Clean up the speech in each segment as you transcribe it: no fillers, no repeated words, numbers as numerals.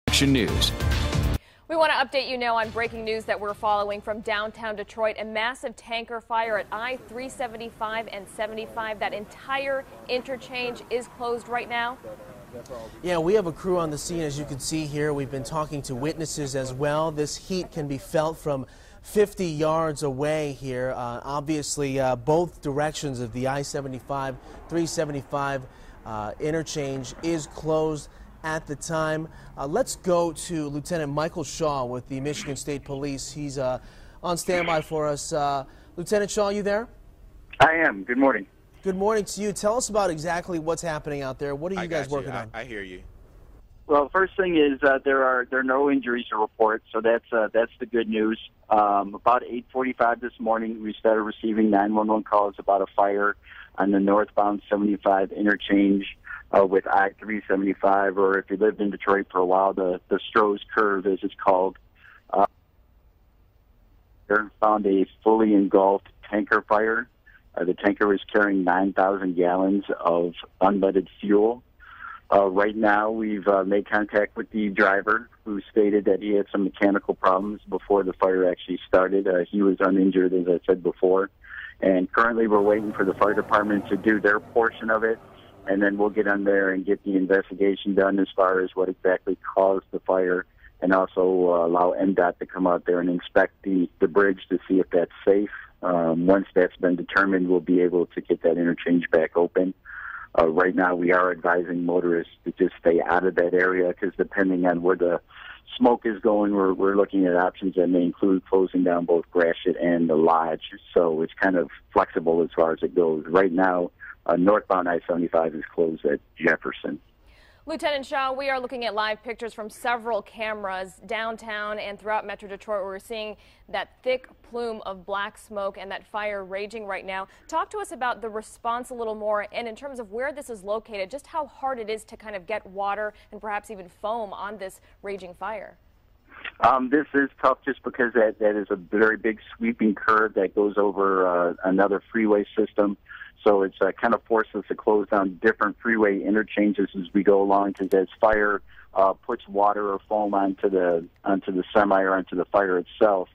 Action News. We want to update you now on breaking news that we're following from downtown Detroit. A massive tanker fire at I-375 and 75. That entire interchange is closed right now. Yeah, we have a crew on the scene, as you can see here. We've been talking to witnesses as well. This heat can be felt from 50 yards away here. Obviously, both directions of the I-75, 375 interchange is closed at the time. Let's go to Lieutenant Michael Shaw with the Michigan State Police. He's on standby for us. Lieutenant Shaw, you there? I am. Good morning. Good morning to you. Tell us about exactly what's happening out there. What are you guys working on? I hear you. Well, first thing is there are no injuries to report, so that's the good news. About 8:45 this morning, we started receiving 911 calls about a fire on the northbound 75 interchange with I-375, or if you lived in Detroit for a while, the Stroh's Curve, as it's called. Found a fully engulfed tanker fire. The tanker was carrying 9,000 gallons of unleaded fuel. Right now, we've made contact with the driver, who stated that he had some mechanical problems before the fire actually started. He was uninjured, as I said before. And currently, we're waiting for the fire department to do their portion of it, and then we'll get on there and get the investigation done as far as what exactly caused the fire, and also allow MDOT to come out there and inspect the bridge to see if that's safe. Once that's been determined, we'll be able to get that interchange back open. Right now, we are advising motorists to just stay out of that area, because depending on where the smoke is going, we're looking at options that may include closing down both Gratiot and the Lodge. So it's kind of flexible as far as it goes. Right now, northbound I-75 is closed at Jefferson. Lieutenant Shaw, we are looking at live pictures from several cameras downtown and throughout Metro Detroit, where we're seeing that thick plume of black smoke and that fire raging right now. Talk to us about the response a little more, and in terms of where this is located, just how hard it is to kind of get water and perhaps even foam on this raging fire. This is tough just because that is a very big sweeping curve that goes over another freeway system. So it's kind of forced us to close down different freeway interchanges as we go along, because as fire puts water or foam onto the semi or onto the fire itself,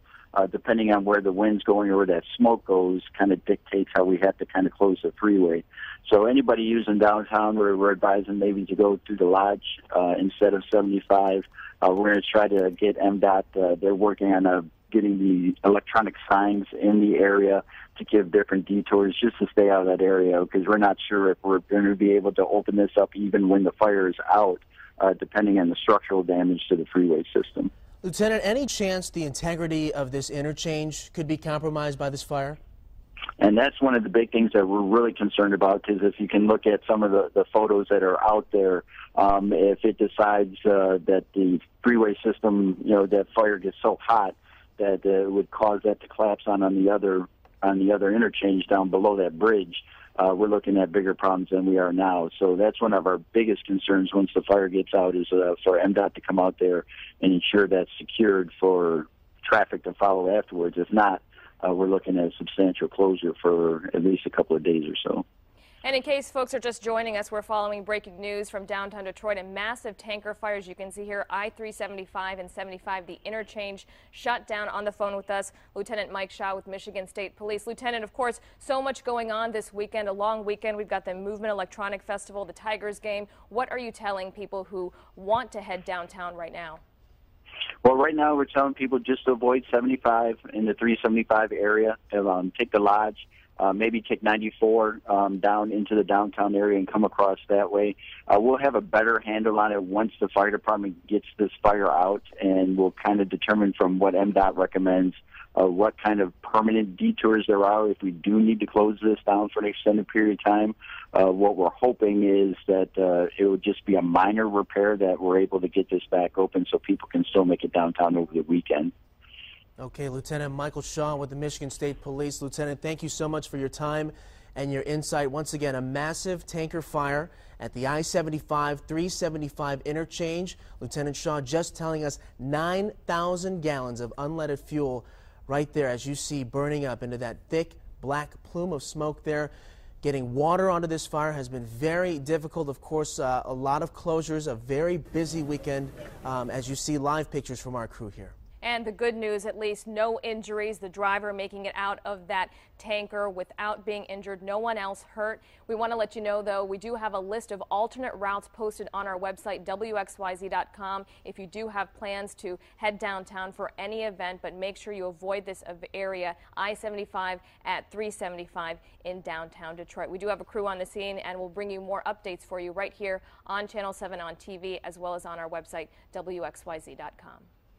depending on where the wind's going or where that smoke goes, kind of dictates how we have to kind of close the freeway. So anybody using downtown, we're advising maybe to go through the Lodge instead of 75. We're going to try to get MDOT. They're working on getting the electronic signs in the area to give different detours just to stay out of that area, because we're not sure if we're going to be able to open this up even when the fire is out, depending on the structural damage to the freeway system. Lieutenant, any chance the integrity of this interchange could be compromised by this fire? And that's one of the big things that we're really concerned about, because if you can look at some of the photos that are out there, if it decides that the freeway system, that fire gets so hot that it would cause that to collapse on the other interchange down below that bridge, we're looking at bigger problems than we are now. So that's one of our biggest concerns once the fire gets out, is for MDOT to come out there and ensure that's secured for traffic to follow afterwards. If not, we're looking at a substantial closure for at least a couple of days or so. And in case folks are just joining us, we're following breaking news from downtown Detroit. A massive tanker fire, as you can see here, I-375 and 75, the interchange, shut down. On the phone with us, Lieutenant Mike Shaw with Michigan State Police. Lieutenant, of course, so much going on this weekend, a long weekend. We've got the Movement Electronic Festival, the Tigers game. What are you telling people who want to head downtown right now? Well, right now we're telling people just to avoid 75 in the 375 area. Take the Lodge. Maybe take 94 down into the downtown area and come across that way. We'll have a better handle on it once the fire department gets this fire out, and we'll kind of determine from what MDOT recommends what kind of permanent detours there are if we do need to close this down for an extended period of time. What we're hoping is that it would just be a minor repair, that we're able to get this back open so people can still make it downtown over the weekend. Okay, Lieutenant Michael Shaw with the Michigan State Police. Lieutenant, thank you so much for your time and your insight. Once again, a massive tanker fire at the I-75, 375 interchange. Lieutenant Shaw just telling us 9,000 gallons of unleaded fuel right there, as you see, burning up into that thick black plume of smoke there. Getting water onto this fire has been very difficult. Of course, a lot of closures, a very busy weekend, as you see live pictures from our crew here. And the good news, at least no injuries. The driver making it out of that tanker without being injured. No one else hurt. We want to let you know, though, we do have a list of alternate routes posted on our website, WXYZ.com, if you do have plans to head downtown for any event, but make sure you avoid this area, I-75 at 375 in downtown Detroit. We do have a crew on the scene, and we'll bring you more updates for you right here on Channel 7 on TV, as well as on our website, WXYZ.com.